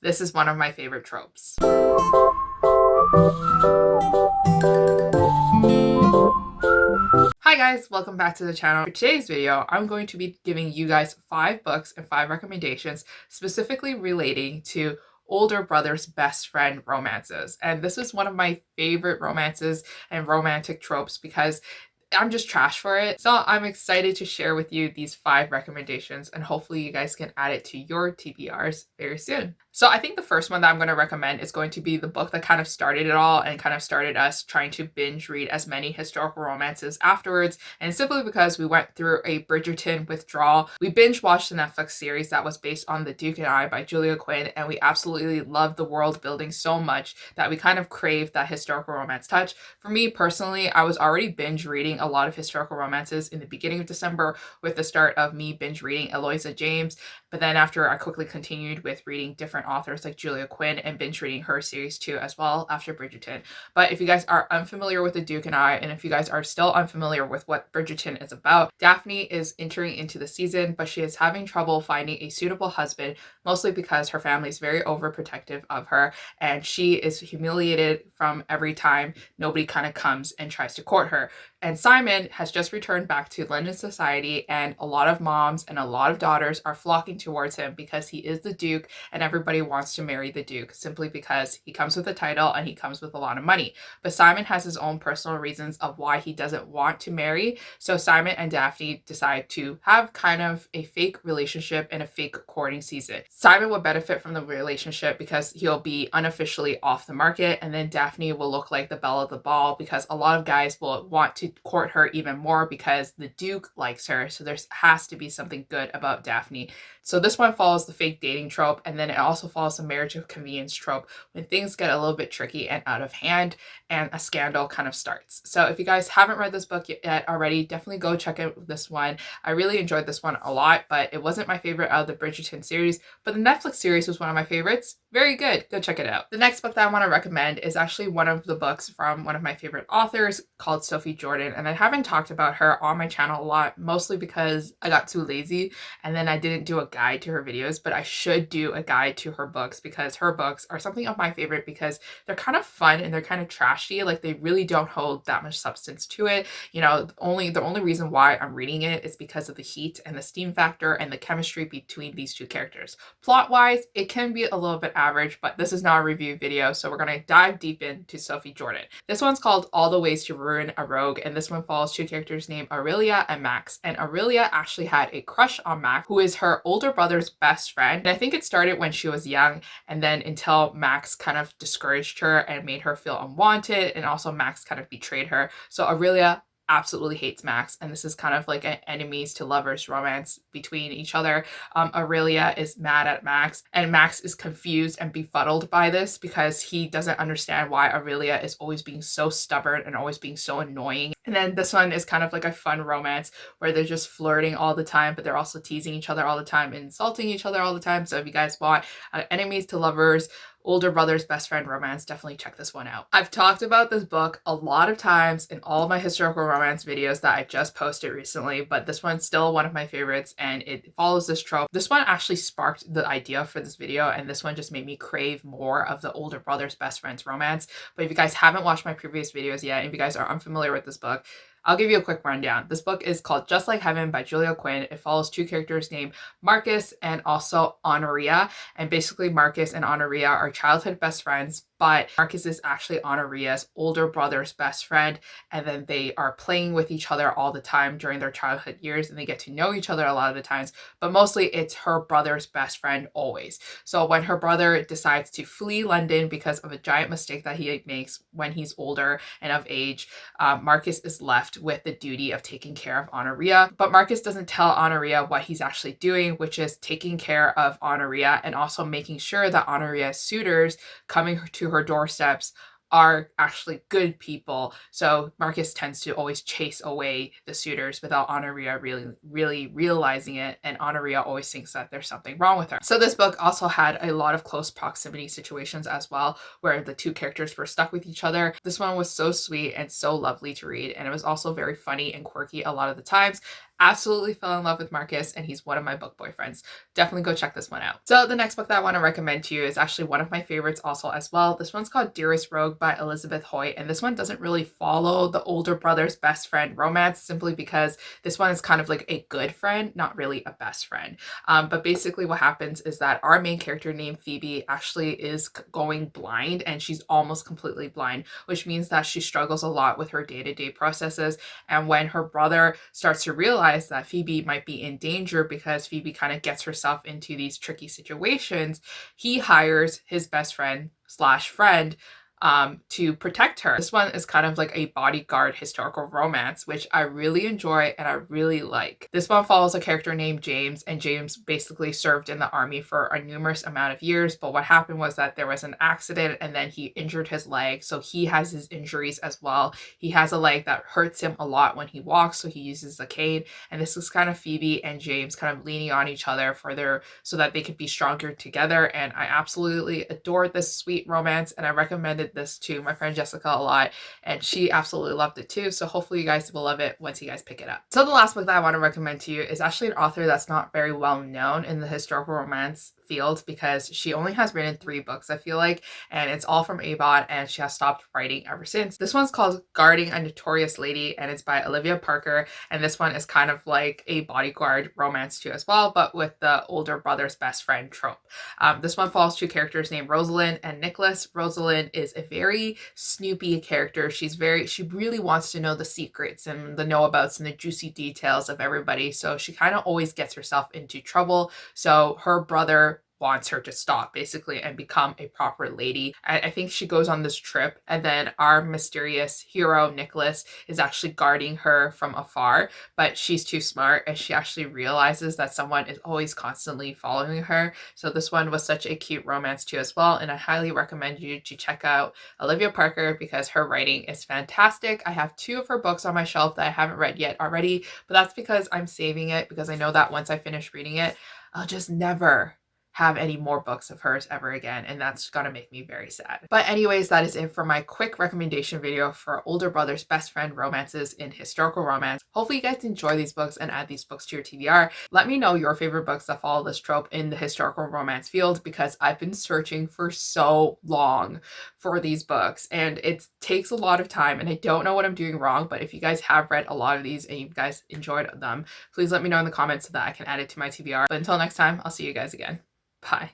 This is one of my favorite tropes. Hi guys, welcome back to the channel. For today's video, I'm going to be giving you guys 5 books and 5 recommendations specifically relating to older brother's best friend romances. And this is one of my favorite romances and romantic tropes because I'm just trash for it. So I'm excited to share with you these 5 recommendations and hopefully you guys can add it to your TBRs very soon. So I think the first one that I'm going to recommend is going to be the book that kind of started it all and kind of started us trying to binge read as many historical romances afterwards. And simply because we went through a Bridgerton withdrawal, we binge watched the Netflix series that was based on The Duke and I by Julia Quinn, and we absolutely loved the world building so much that we kind of craved that historical romance touch. For me personally, I was already binge reading a lot of historical romances in the beginning of December with the start of me binge reading Eloisa James, but then after I quickly continued with reading different authors like Julia Quinn and binge reading her series too as well after Bridgerton. But if you guys are unfamiliar with The Duke and I, and if you guys are still unfamiliar with what Bridgerton is about, Daphne is entering into the season, but she is having trouble finding a suitable husband, mostly because her family is very overprotective of her and she is humiliated from every time nobody kind of comes and tries to court her. And Simon has just returned back to London society, and a lot of moms and a lot of daughters are flocking towards him because he is the Duke and everybody wants to marry the Duke simply because he comes with a title and he comes with a lot of money. But Simon has his own personal reasons of why he doesn't want to marry. So Simon and Daphne decide to have kind of a fake relationship and a fake courting season. Simon will benefit from the relationship because he'll be unofficially off the market, and then Daphne will look like the belle of the ball because a lot of guys will want to court her even more because the Duke likes her. So there has to be something good about Daphne. So this one follows the fake dating trope, and then it also follows the marriage of convenience trope when things get a little bit tricky and out of hand and a scandal kind of starts. So if you guys haven't read this book yet already, definitely go check out this one. I really enjoyed this one a lot, but it wasn't my favorite out of the Bridgerton series, but the Netflix series was one of my favorites. Very good. Go check it out. The next book that I want to recommend is actually one of the books from one of my favorite authors called Sophie Jordan, and I haven't talked about her on my channel a lot, mostly because I got too lazy and then I didn't do a guide to her videos, but I should do a guide to her books because her books are something of my favorite because they're kind of fun and they're kind of trashy. Like, they really don't hold that much substance to it. You know, the only reason why I'm reading it is because of the heat and the steam factor and the chemistry between these two characters. Plot wise, it can be a little bit average, but this is not a review video, so we're going to dive deep into Sophie Jordan. This one's called All the Ways to Ruin a Rogue, and this one follows 2 characters named Aurelia and Max. And Aurelia actually had a crush on Max, who is her older brother's best friend. And I think it started when she was young, and then until Max kind of discouraged her and made her feel unwanted, and also Max kind of betrayed her. So Aurelia absolutely hates Max, and this is kind of like an enemies to lovers romance between each other. Aurelia is mad at Max, and Max is confused and befuddled by this because he doesn't understand why Aurelia is always being so stubborn and always being so annoying. And then this one is kind of like a fun romance where they're just flirting all the time, but they're also teasing each other all the time and insulting each other all the time. So if you guys want enemies to lovers, older brother's best friend romance, definitely check this one out. I've talked about this book a lot of times in all of my historical romance videos that I just posted recently, but this one's still one of my favorites and it follows this trope. This one actually sparked the idea for this video, and this one just made me crave more of the older brother's best friend's romance. But if you guys haven't watched my previous videos yet, and if you guys are unfamiliar with this book, I'll give you a quick rundown. This book is called Just Like Heaven by Julia Quinn. It follows 2 characters named Marcus and also Honoria. And basically Marcus and Honoria are childhood best friends, but Marcus is actually Honoria's older brother's best friend, and then they are playing with each other all the time during their childhood years, and they get to know each other a lot of the times, but mostly it's her brother's best friend always. So when her brother decides to flee London because of a giant mistake that he makes when he's older and of age, Marcus is left with the duty of taking care of Honoria. But Marcus doesn't tell Honoria what he's actually doing, which is taking care of Honoria and also making sure that Honoria's suitors coming to her doorsteps are actually good people. So Marcus tends to always chase away the suitors without Honoria really realizing it, and Honoria always thinks that there's something wrong with her. So this book also had a lot of close proximity situations as well, where the 2 characters were stuck with each other. This one was so sweet and so lovely to read, and it was also very funny and quirky a lot of the times. absolutely fell in love with Marcus, and he's one of my book boyfriends. Definitely go check this one out. So the next book that I want to recommend to you is actually one of my favorites also as well. This one's called Dearest Rogue by Elizabeth Hoyt, and this one doesn't really follow the older brother's best friend romance, simply because this one is kind of like a good friend, not really a best friend. But basically what happens is that our main character named Phoebe actually is going blind, and she's almost completely blind, which means that she struggles a lot with her day-to-day processes. And when her brother starts to realize that Phoebe might be in danger because Phoebe kind of gets herself into these tricky situations, he hires his best friend slash friend to protect her. This one is kind of like a bodyguard historical romance, which I really enjoy and I really like. This one follows a character named James, and James basically served in the army for a numerous amount of years, but what happened was that there was an accident and then he injured his leg, so he has his injuries as well. He has a leg that hurts him a lot when he walks, so he uses a cane, and this is kind of Phoebe and James kind of leaning on each other for their so that they could be stronger together. And I absolutely adored this sweet romance, and I recommended this to my friend Jessica a lot, and she absolutely loved it too. So hopefully you guys will love it once you guys pick it up. So the last book that I want to recommend to you is actually an author that's not very well known in the historical romance field, because she only has written 3 books, I feel like, and it's all from ABOT, and she has stopped writing ever since. This one's called Guarding a Notorious Lady, and it's by Olivia Parker, and this one is kind of like a bodyguard romance too as well, but with the older brother's best friend trope. This one follows 2 characters named Rosalind and Nicholas. Rosalind is a very snoopy character. She really wants to know the secrets and the know-abouts and the juicy details of everybody, so she kind of always gets herself into trouble. So her brother wants her to stop basically and become a proper lady. I think she goes on this trip, and then our mysterious hero Nicholas is actually guarding her from afar, but she's too smart and she actually realizes that someone is always constantly following her. So this one was such a cute romance too as well, and I highly recommend you to check out Olivia Parker because her writing is fantastic. I have 2 of her books on my shelf that I haven't read yet already, but that's because I'm saving it, because I know that once I finish reading it, I'll just never have any more books of hers ever again, and that's gonna make me very sad. But anyways, that is it for my quick recommendation video for older brother's best friend romances in historical romance. Hopefully you guys enjoy these books and add these books to your TBR. Let me know your favorite books that follow this trope in the historical romance field, because I've been searching for so long for these books and it takes a lot of time, and I don't know what I'm doing wrong. But if you guys have read a lot of these and you guys enjoyed them, please let me know in the comments so that I can add it to my TBR. But until next time, I'll see you guys again. Bye.